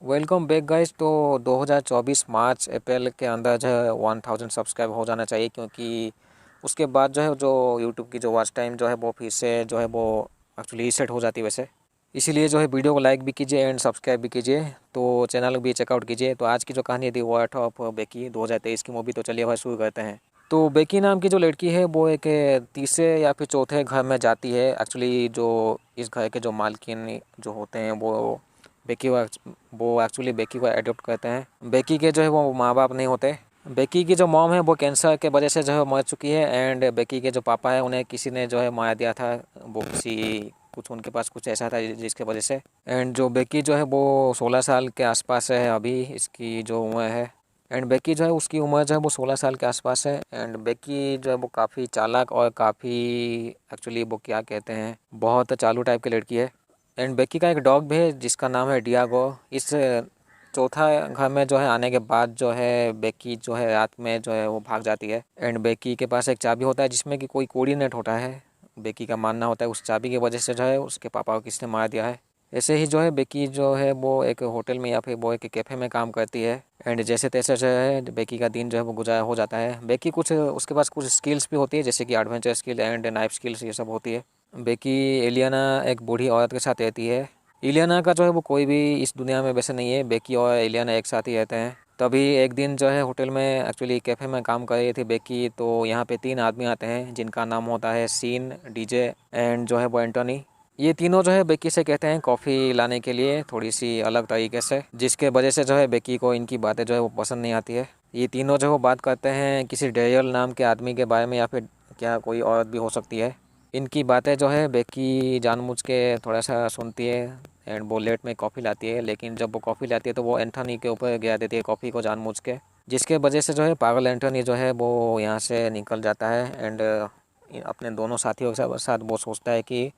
Welcome back guys. तो 2024 मार्च अप्रैल के अंदर जो है 1000 सब्सक्राइब हो जाना चाहिए, क्योंकि उसके बाद जो है जो यूट्यूब की जो वॉच टाइम जो है वो फिर से जो है वो एक्चुअली रीसेट हो जाती है वैसे। इसीलिए जो है वीडियो को लाइक भी कीजिए एंड सब्सक्राइब भी कीजिए, तो चैनल भी चेकआउट कीजिए। तो आज की जो कहानी थी वर्थ ऑफ बेकी 2023 की मूवी। तो चलिए भाई शुरू करते हैं। तो बेकी नाम की जो लड़की है वो एक तीसरे या फिर चौथे घर में जाती है। एक्चुअली जो इस घर के जो मालकिन जो होते हैं बेकी वो एक्चुअली बेकी को एडॉप्ट करते हैं। बेकी के जो है वो माँ बाप नहीं होते। बेकी की जो मॉम है वो कैंसर के वजह से जो है मर चुकी है, एंड बेकी के जो पापा है उन्हें किसी ने जो है मार दिया था। वो किसी कुछ उनके पास कुछ ऐसा था जिसके वजह से। एंड जो बेकी जो है वो 16 साल के आसपास है अभी इसकी जो उम्र है। एंड बेकी जो है उसकी उम्र जो है वो 16 साल के आसपास है। एंड बेकी जो है वो काफ़ी चालाक और काफ़ी एक्चुअली वो क्या कहते हैं बहुत चालू टाइप की लड़की है। एंड बेकी का एक डॉग भी है जिसका नाम है डियागो। इस चौथा घर में जो है आने के बाद जो है बेकी जो है रात में जो है वो भाग जाती है। एंड बेकी के पास एक चाबी होता है जिसमें कि कोई कोऑर्डिनेट होता है। बेकी का मानना होता है उस चाबी की वजह से जो है उसके पापा को किसने मार दिया है। ऐसे ही जो है बेकी जो है वो एक होटल में या फिर वो एक कैफ़े में काम करती है। एंड जैसे तैसे जो है बेकी का दिन जो है वो गुजारा हो जाता है। बेकी कुछ उसके पास कुछ स्किल्स भी होती है, जैसे कि adventure skill and knife skills ये सब होती है। बेकी एलियाना एक बूढ़ी औरत के साथ रहती है। इलियाना का जो है वो कोई भी इस दुनिया में वैसे नहीं है। बेकी और इलियाना एक साथ ही रहते हैं। तभी एक दिन जो है होटल में एक्चुअली कैफ़े में काम कर रही थी बेकी, तो यहाँ पे 3 आदमी आते हैं जिनका नाम होता है सीन, डीजे एंड जो है वो एंटोनी। ये तीनों जो है बेकी से कहते हैं कॉफ़ी लाने के लिए थोड़ी सी अलग तरीके से, जिसके वजह से जो है बेकी को इनकी बातें जो है वो पसंद नहीं आती है। ये तीनों जो है वो बात करते हैं किसी डेरियल नाम के आदमी के बारे में, या फिर क्या कोई औरत भी हो सकती है। इनकी बातें जो है बेकी जानबूझ के थोड़ा सा सुनती है एंड वो लेट में कॉफ़ी लाती है। लेकिन जब वो कॉफ़ी लाती है तो वो एंथनी के ऊपर गिरा देती है कॉफ़ी को जानबूझ के, जिसके वजह से जो है पागल एंथनी जो है वो यहाँ से निकल जाता है। एंड अपने दोनों साथियों के साथ वो सोचता है कि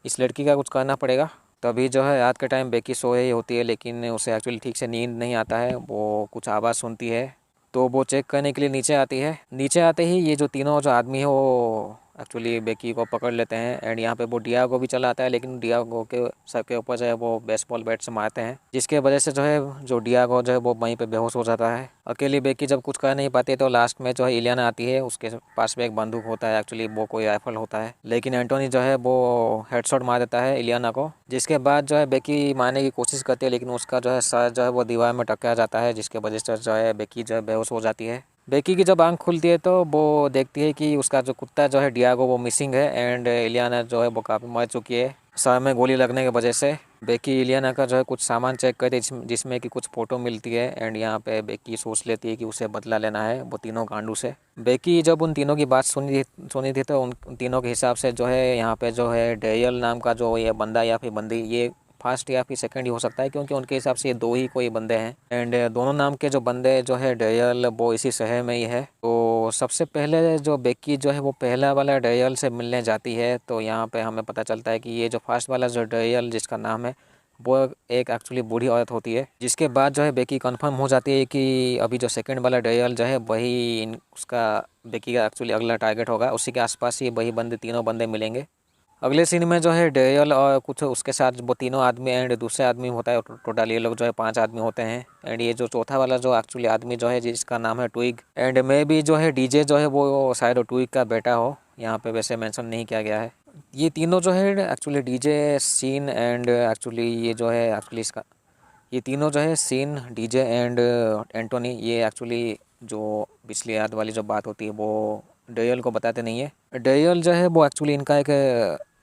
इस लड़की का कुछ करना पड़ेगा। तभी जो है रात के टाइम बेकी सोए ही होती है, लेकिन उसे एक्चुअली ठीक से नींद नहीं आता है। वो कुछ आवाज़ सुनती है तो वो चेक करने के लिए नीचे आती है। नीचे आते ही ये जो तीनों जो आदमी है वो एक्चुअली बेकी को पकड़ लेते हैं। एंड यहाँ पे वो डियागो भी चला आता है, लेकिन डियागो के सर के ऊपर जो है वो बेसबॉल बैट से मारते हैं, जिसके वजह से जो है जो डियागो जो है वो वहीं पे बेहोश हो जाता है। अकेली बेकी जब कुछ कर नहीं पाती तो लास्ट में जो है इलियाना आती है। उसके पास में एक बंदूक होता है, एक्चुअली वो कोई राइफल होता है, लेकिन एंटोनी जो है वो हेडशॉट मार देता है इलियाना को। जिसके बाद जो है बेकी मारने की कोशिश करती है, लेकिन उसका जो है सर जो है वो दीवार में टकरा जाता है, जिसके वजह से जो है बेकी जो है बेहोश हो जाती है। बेकी की जब आंख खुलती है तो वो देखती है कि उसका जो कुत्ता जो है डियागो वो मिसिंग है, एंड इलियाना जो है वो काफ़ी मर चुकी है सर में गोली लगने की वजह से। बेकी इलियाना का जो है कुछ सामान चेक करती है जिसमें कि कुछ फ़ोटो मिलती है। एंड यहाँ पे बेकी सोच लेती है कि उसे बदला लेना है वो तीनों गांडू से। बेकी जब उन तीनों की बात सुनी थी तो उन तीनों के हिसाब से जो है यहाँ पे जो है डेरियल नाम का जो ये बंदा या फिर बंदी, ये फर्स्ट या फिर सेकंड ही हो सकता है, क्योंकि उनके हिसाब से ये दो ही कोई बंदे हैं। एंड दोनों नाम के जो बंदे जो है डेरियल वो इसी शहर में ही है। तो सबसे पहले जो बेकी जो है वो पहला वाला डेरियल से मिलने जाती है। तो यहाँ पे हमें पता चलता है कि ये जो फर्स्ट वाला जो डेरियल जिसका नाम है वो एक एक्चुअली बूढ़ी औरत होती है। जिसके बाद जो है बेकी कंफर्म हो जाती है कि अभी जो सेकंड वाला डेरियल जो है वही उसका बेकी का एक्चुअली अगला टारगेट होगा। उसी के आसपास ही वही बंदे तीनों बंदे मिलेंगे। अगले सीन में जो है डेरियल और कुछ उसके साथ वो तीनों आदमी एंड दूसरे आदमी होता है। टोटल ये लोग जो है 5 आदमी होते हैं। एंड ये जो चौथा वाला जो एक्चुअली आदमी जो है जिसका नाम है ट्विग, एंड मे भी जो है डीजे जो है वो शायद ट्विग का बेटा हो, यहाँ पे वैसे मेंशन नहीं किया गया है। ये तीनों जो है actually DJ, scene and actually ये जो है एक्चुअली इसका ये तीनों जो है सीन, डीजे एंड एंटोनी, ये एक्चुअली जो पिछली याद वाली जो बात होती है वो डेरियल को बताते नहीं है। डेरियल जो है वो एक्चुअली इनका एक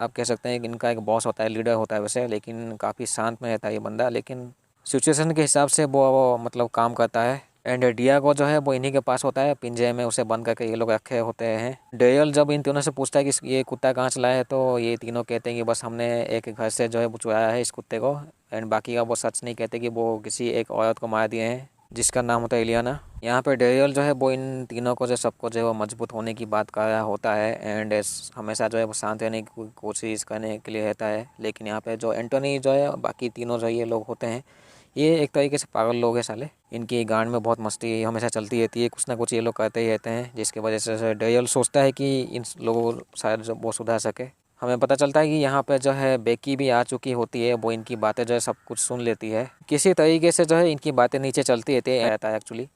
आप कह सकते हैं कि इनका एक बॉस होता है, लीडर होता है वैसे, लेकिन काफ़ी शांत में रहता है ये बंदा। लेकिन सिचुएशन के हिसाब से वो मतलब काम करता है। एंड डियागो जो है वो इन्हीं के पास होता है, पिंजरे में उसे बंद करके ये लोग रखे होते हैं। डेरियल जब इन तीनों से पूछता है कि ये कुत्ता कहाँ से लाया है, तो ये तीनों कहते हैं कि बस हमने एक घर से जो है वो चुराया है इस कुत्ते को। एंड बाकी का वो सच नहीं कहते कि वो किसी एक औरत को मार दिए हैं जिसका नाम होता है इलियाना। यहाँ पे डेरियल जो है वो इन तीनों को जो सबको जो है वो मजबूत होने की बात कर रहा होता है। एंड हमेशा जो है वो शांत रहने की कोशिश करने के लिए रहता है। लेकिन यहाँ पे जो एंटोनी जो है बाकी तीनों जो ये लोग होते हैं, ये एक तरीके से पागल लोग हैं साले। इनकी गांड में बहुत मस्ती हमेशा चलती रहती है, कुछ ना कुछ ये लोग करते ही रहते हैं, जिसकी वजह से डेरियल सोचता है कि इन लोगों को शायद वो सुधार सके। हमें पता चलता है कि यहाँ पे जो है बेकी भी आ चुकी होती है। वो इनकी बातें जो है सब कुछ सुन लेती है। किसी तरीके से जो है इनकी बातें नीचे चलती रहता है एक्चुअली।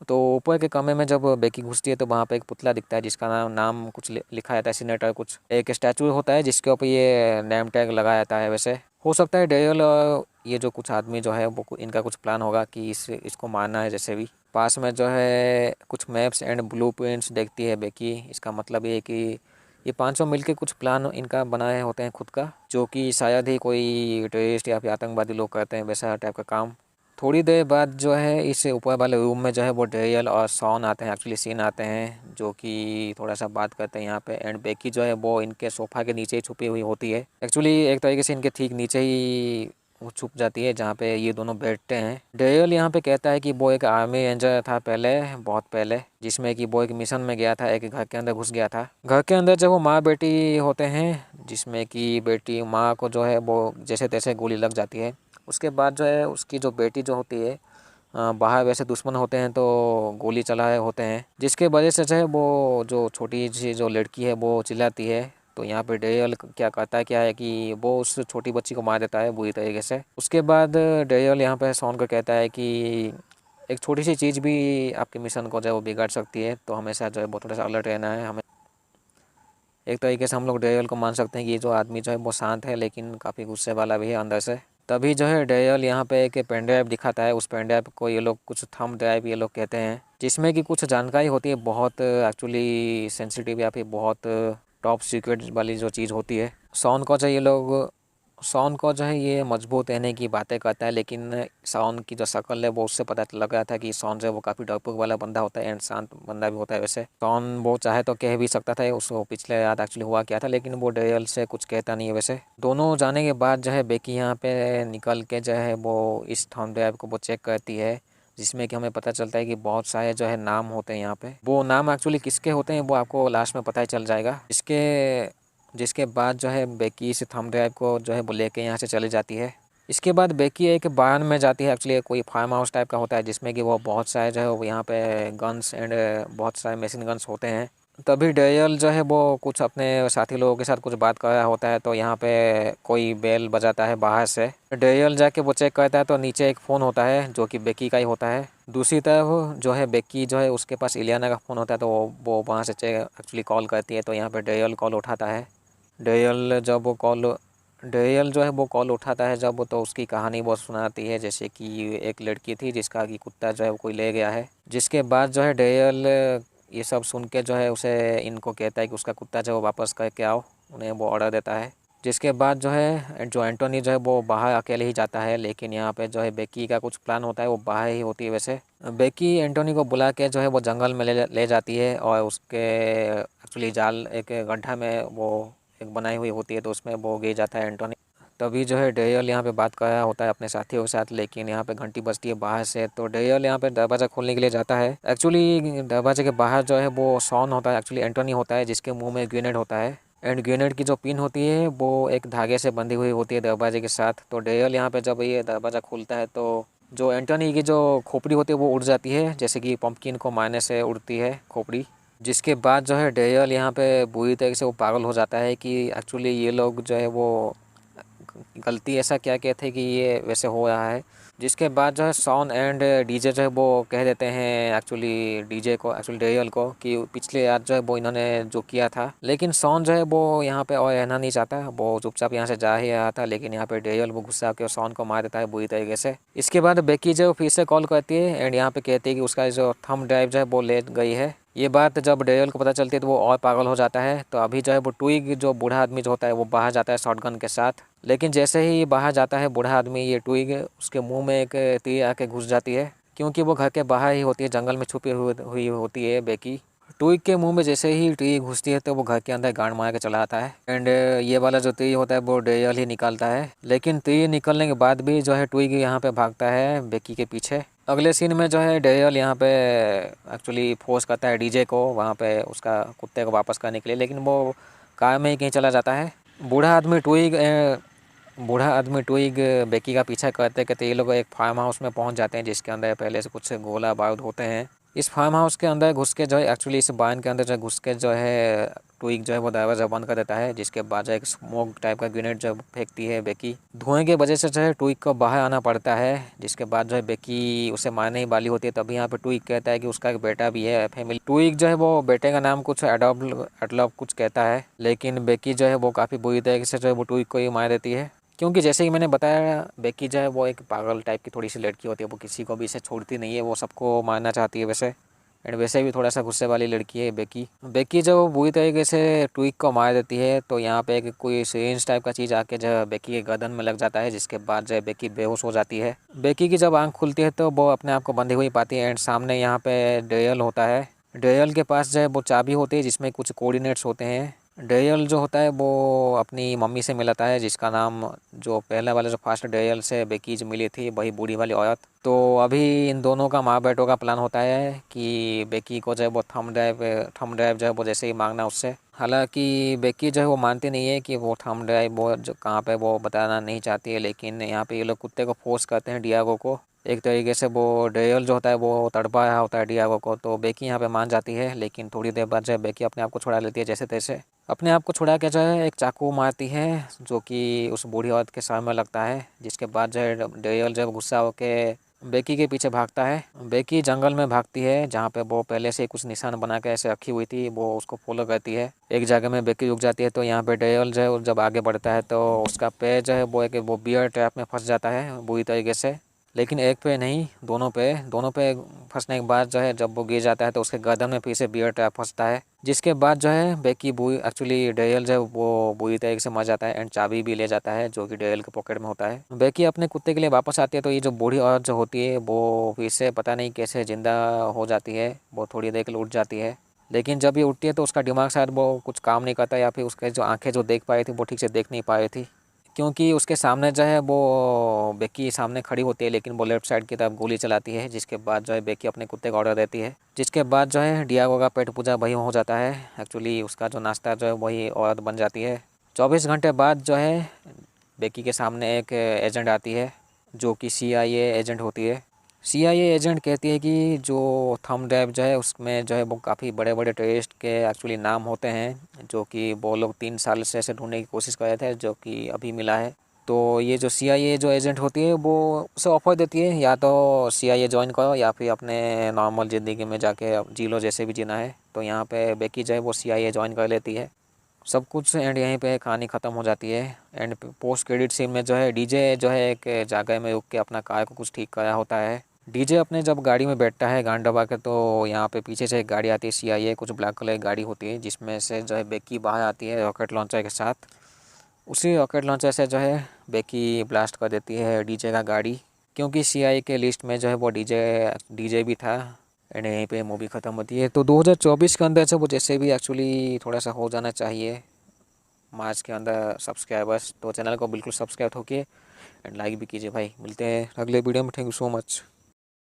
तो ऊपर के कमरे में जब बेकी घुसती है तो वहाँ पे एक पुतला दिखता है जिसका नाम कुछ लिखा रहता है, सीनेटर कुछ एक स्टैचू होता है जिसके ऊपर ये नेम टैग लगाया जाता है। वैसे हो सकता है डेरियल और ये जो कुछ आदमी जो है वो इनका कुछ प्लान होगा कि इसको मारना है। जैसे भी पास में जो है कुछ मैप्स एंड ब्लूप्रिंट्स देखती है बेकी। इसका मतलब ये है कि ये 500 मिलके कुछ प्लान इनका बनाए होते हैं खुद का, जो कि शायद ही कोई टेररिस्ट या फिर आतंकवादी लोग करते हैं वैसा टाइप का काम। थोड़ी देर बाद जो है इस ऊपर वाले रूम में जो है वो डेरियल और शॉन आते हैं, एक्चुअली सीन आते हैं, जो कि थोड़ा सा बात करते हैं यहाँ पे। एंड बेकी जो है वो इनके सोफ़ा के नीचे ही छुपी हुई होती है। एक्चुअली एक तरीके से इनके ठीक नीचे ही वो छुप जाती है जहाँ पे ये दोनों बैठते हैं। डेरियल यहाँ पे कहता है कि वो एक आर्मी रेंजर था पहले, बहुत पहले, जिसमें कि वो एक मिशन में गया था, एक घर के अंदर घुस गया था। घर के अंदर जब वो माँ बेटी होते हैं, जिसमें कि बेटी माँ को जो है वो जैसे तैसे गोली लग जाती है। उसके बाद जो है उसकी जो बेटी जो होती है, बाहर वैसे दुश्मन होते हैं तो गोली चलाए होते हैं, जिसके वजह से जो है वो जो छोटी सी जो लड़की है वो चिल्लाती है। तो यहाँ पे डेरियल क्या करता है, क्या है कि वो उस छोटी बच्ची को मार देता है बुरी तरीके से। उसके बाद डेरियल यहाँ पे शॉन को कहता है कि एक छोटी सी चीज़ भी आपके मिशन को जो है वो बिगाड़ सकती है, तो हमेशा जो है वो थोड़ा सा अलर्ट रहना है हमें। एक तरीके से हम लोग डेरियल को मान सकते हैं कि ये जो आदमी जो है वो शांत है लेकिन काफ़ी गुस्से वाला भी है अंदर से। तभी जो है डेरियल यहाँ पे एक पेन ड्राइव दिखाता है। उस पेन ड्राइव को ये लोग कुछ थंब ड्राइव ये लोग कहते हैं, जिसमें कि कुछ जानकारी होती है बहुत एक्चुअली सेंसिटिव या फिर बहुत टॉप सीक्रेट वाली जो चीज़ होती है। शॉन को जो है ये मजबूत रहने की बातें करता है, लेकिन शॉन की जो शक्ल है वो उससे पता लग रहा था कि शॉन जो है वो काफ़ी डरपोक वाला बंदा होता है एंड शांत बंदा भी होता है। वैसे शॉन वो चाहे तो कह भी सकता था उसको पिछले रात एक्चुअली हुआ क्या था, लेकिन वो डेरियल से कुछ कहता नहीं है। वैसे दोनों जाने के बाद जो है बेकी यहाँ पे निकल के जो है वो इस थंब ड्राइव को वो चेक करती है, जिसमें कि हमें पता चलता है कि बहुत सारे जो है नाम होते हैं यहाँ पे। वो नाम एक्चुअली किसके होते हैं वो आपको लास्ट में पता ही चल जाएगा। जिसके बाद जो है बेकी इस थंब ड्राइव को जो है वो लेके यहाँ से चली जाती है। इसके बाद बेकी एक बार में जाती है, एक्चुअली कोई फार्म हाउस टाइप का होता है जिसमें कि वो बहुत सारे जो है वो यहाँ पे गन्स एंड बहुत सारे मशीन गन्स होते हैं। तभी डेरियल जो है वो कुछ अपने साथी लोगों के साथ कुछ बात कर रहा होता है, तो यहाँ पे कोई बेल बजाता है बाहर से। डेरियल जाके वो चेक करता है तो नीचे एक फ़ोन होता है जो कि बेकी का ही होता है। दूसरी तरफ जो है बेकी जो है उसके पास इलियाना का फ़ोन होता है, तो वो वहाँ से एक्चुअली कॉल करती है। तो यहाँ पे डेरियल कॉल उठाता है। डेरियल जो है वो कॉल उठाता है जब, तो उसकी कहानी बहुत सुनाती है, जैसे कि एक लड़की थी जिसका कि कुत्ता जो है वो कोई ले गया है। जिसके बाद जो है डेरियल ये सब सुन के जो है उसे इनको कहता है कि उसका कुत्ता जो है वो वापस करके आओ, उन्हें वो ऑर्डर देता है। जिसके बाद जो है जो एंटोनी जो है वो बाहर अकेले ही जाता है, लेकिन यहाँ पे जो है बेकी का कुछ प्लान होता है, वो बाहर ही होती है। वैसे बेकी एंटोनी को बुला के जो है वो जंगल में ले जाती है और उसके एक्चुअली जाल एक गड्ढा में वो एक बनाई हुई होती है, तो उसमें वो गिर जाता है एंटोनी। तभी जो है डेरियल यहाँ पे बात कर रहा होता है अपने साथियों के साथ, लेकिन यहाँ पे घंटी बजती है बाहर से। तो डेरियल यहाँ पे दरवाज़ा खोलने के लिए जाता है। एक्चुअली दरवाजे के बाहर जो है वो शॉन होता है, एक्चुअली एंटोनी होता है, जिसके मुंह में ग्रेनेड होता है। एंड ग्रेनेड की जो पिन होती है वो एक धागे से बंधी हुई होती है दरवाजे के साथ। तो डेरियल यहाँ पे जब ये दरवाज़ा खुलता है तो जो एंटोनी की जो खोपड़ी होती है वो उड़ जाती है, जैसे कि पंपकिन को मारने से उड़ती है खोपड़ी। जिसके बाद जो है डेरियल यहाँ पे बुरी तरीके से वो पागल हो जाता है कि एक्चुअली ये लोग जो है वो गलती ऐसा क्या क्या थे कि ये वैसे हो रहा है। जिसके बाद जो है शॉन एंड डीजे जो है वो कह देते हैं एक्चुअली डेरियल को कि पिछले रात जो है वो इन्होंने जो किया था। लेकिन शॉन जो है वो यहाँ पे और रहना नहीं चाहता, वो चुपचाप यहाँ से जा ही रहा था, लेकिन यहाँ पे डेरियल वो गुस्सा होकर शॉन को मार देता है बुरी तरीके से। इसके बाद बेकी जो फिर से कॉल करती है एंड यहाँ पे कहती है कि उसका जो थंब ड्राइव जो है वो ले गई है। ये बात जब डेरियल को पता चलती है तो वो और पागल हो जाता है। तो अभी जो है वो ट्विग जो बूढ़ा आदमी जो होता है वो बाहर जाता है शॉटगन के साथ, लेकिन जैसे ही बाहर जाता है बूढ़ा आदमी, ये ट्विग उसके मुंह में एक तीर आके घुस जाती है, क्योंकि वो घर के बाहर ही होती है, जंगल में छुपी हुई होती है बेकी। ट्विग के मुंह में जैसे ही तीर घुसती है तो वो घर के अंदर गांड मार के चला आता है एंड ये वाला जो तीर होता है वो डेरियल ही निकालता है। लेकिन तीर निकलने के बाद भी जो है ट्विग यहाँ पे भागता है बेकी के पीछे। अगले सीन में जो है डेरियल यहाँ पे एक्चुअली फोर्स करता है डीजे को वहाँ पे उसका कुत्ते को वापस करने के लिए, लेकिन वो कार में ही कहीं चला जाता है। बूढ़ा आदमी ट्विग बेकी का पीछा करते करते ये लोग एक फार्म हाउस में पहुंच जाते हैं, जिसके अंदर पहले से कुछ गोला बारूद होते हैं। इस फार्म हाउस के अंदर घुस के जो है एक्चुअली इस बाइन के अंदर जो घुस के जो है ट्विग जो है वो दरवाज़ा बंद कर देता है, जिसके बाद जो एक स्मोक टाइप का ग्रेनेड जो फेंकती है बेकी। धुएं के वजह से जो है ट्विग को बाहर आना पड़ता है, जिसके बाद जो है बेकी उसे मारने ही वाली होती है। तभी यहाँ पे ट्विग कहता है कि उसका एक बेटा भी है फैमिली। ट्विग जो है वो बेटे का नाम कुछ एडॉल्फ कुछ कहता है, लेकिन बेकी जो है वो काफ़ी बुरी तरीके से जो है वो ट्विग को ही मार देती है। क्योंकि जैसे ही मैंने बताया बेकी जो है वो एक पागल टाइप की थोड़ी सी लड़की होती है, वो किसी को भी इसे छोड़ती नहीं है, वो सबको मारना चाहती है वैसे। एंड वैसे भी थोड़ा सा गुस्से वाली लड़की है बेकी। बेकी जब बुरी तरीके से ट्विग को मार देती है तो यहाँ पे एक कोई सिरिंज टाइप का चीज़ आके जो बेकी के गर्दन में लग जाता है, जिसके बाद जो बेकी बेहोश हो जाती है। बेकी की जब आंख खुलती है तो वो अपने आप को बंधी हुई पाती है। एंड सामने यहाँ पे डेरियल होता है। डेरियल के पास जो है वो चाबी होती है जिसमें कुछ कोऑर्डिनेट्स होते हैं। डेरियल जो होता है वो अपनी मम्मी से मिलाता है, जिसका नाम जो पहला वाला जो फर्स्ट डेरियल से बेकीज मिली थी वही बूढ़ी वाली औरत। तो अभी इन दोनों का माँ बेटों का प्लान होता है कि बेकी को जो है वो थंब ड्राइव जो है वो जैसे ही मांगना उससे। हालांकि बेकी जो है वो मानती नहीं है कि वो थंब ड्राइव वो जो कहाँ पे वो बताना नहीं चाहती है, लेकिन यहाँ पे ये लोग कुत्ते को फोर्स करते हैं डियागो को। एक तरीके से वो डेरियल जो होता है वो तड़पा रहा होता है डियागो को, तो बेकी यहाँ पे मान जाती है। लेकिन थोड़ी देर बाद जो है बेकी अपने आप को छुड़ा लेती है जैसे तैसे। अपने आप को छुड़ा के जो है एक चाकू मारती है जो कि उस बूढ़ी औरत के सर में लगता है, जिसके बाद जो है डेरियल जो है गुस्सा होके बेकी के पीछे भागता है। बेकी जंगल में भागती है जहाँ पे वो पहले से कुछ निशान बना के ऐसे रखी हुई थी, वो उसको फॉलो करती है। एक जगह में बेकी रुक जाती है तो यहाँ पे डेरियल जो है जब आगे बढ़ता है तो उसका पैर जो है वो बियर ट्रैप में फंस जाता है बुरी तरीके से। लेकिन एक पे नहीं, दोनों पे फंसने के बाद जो है जब वो गिर जाता है तो उसके गर्दन में फिर से बियर ट्रैप फंसता है, जिसके बाद जो है बेकी एक्चुअली डेरियल जो है वो बुरी तरीके से मर जाता है। एंड चाबी भी ले जाता है जो कि डेरियल के पॉकेट में होता है। बेकी अपने कुत्ते के लिए वापस आती है तो ये जो बूढ़ी औरत जो होती है वो फिर से पता नहीं कैसे ज़िंदा हो जाती है, वो थोड़ी देर के लिए उठ जाती है। लेकिन जब ये उठती है तो उसका दिमाग शायद वो कुछ काम नहीं करता, या फिर उसके जो आँखें जो देख पा रही थी वो ठीक से देख नहीं पा रही थी, क्योंकि उसके सामने जो है वो बेकी सामने खड़ी होती है, लेकिन वो लेफ्ट साइड की तरफ गोली चलाती है। जिसके बाद जो है बेकी अपने कुत्ते का ऑर्डर देती है, जिसके बाद जो है डियागो का पेट पूजा वही हो जाता है। एक्चुअली उसका जो नाश्ता जो है वही औरत बन जाती है। 24 घंटे बाद जो है बेकी के सामने एक एजेंट आती है जो कि CIA एजेंट होती है। CIA एजेंट कहती है कि जो थंब ड्राइव जो है उसमें जो है वो काफ़ी बड़े बड़े टेररिस्ट के एक्चुअली नाम होते हैं, जो कि वो लोग 3 साल से ऐसे ढूंढने की कोशिश कर रहे थे, जो कि अभी मिला है। तो ये जो CIA जो एजेंट होती है वो उसे ऑफर देती है या तो CIA ज्वाइन करो या फिर अपने नॉर्मल ज़िंदगी में जाके जी लो जैसे भी जीना है। तो यहाँ पे बेकी जो है वो CIA ज्वाइन कर लेती है। सब कुछ एंड यहीं पे कहानी ख़त्म हो जाती है। एंड पोस्ट क्रेडिट सीन में जो है डीजे जो है एक जगह में रुक के अपना कार को कुछ ठीक करा होता है। डीजे अपने जब गाड़ी में बैठता है गांड दबा के, तो यहाँ पे पीछे से एक गाड़ी आती है CIA कुछ ब्लैक कलर की गाड़ी होती है, जिसमें से जो है बेकी बाहर आती है रॉकेट लॉन्चर के साथ। उसी रॉकेट लॉन्चर से जो है बेकी ब्लास्ट कर देती है डीजे का गाड़ी, क्योंकि CIA के लिस्ट में जो है वो डीजे भी था। एंड यहीं पे मूवी ख़त्म होती है। तो 2024 के अंदर से वो जैसे भी एक्चुअली थोड़ा सा हो जाना चाहिए मार्च के अंदर सब्सक्राइबर्स। तो चैनल को बिल्कुल सब्सक्राइब होके एंड लाइक भी कीजिए भाई। मिलते हैं अगले वीडियो में। Thank you so much.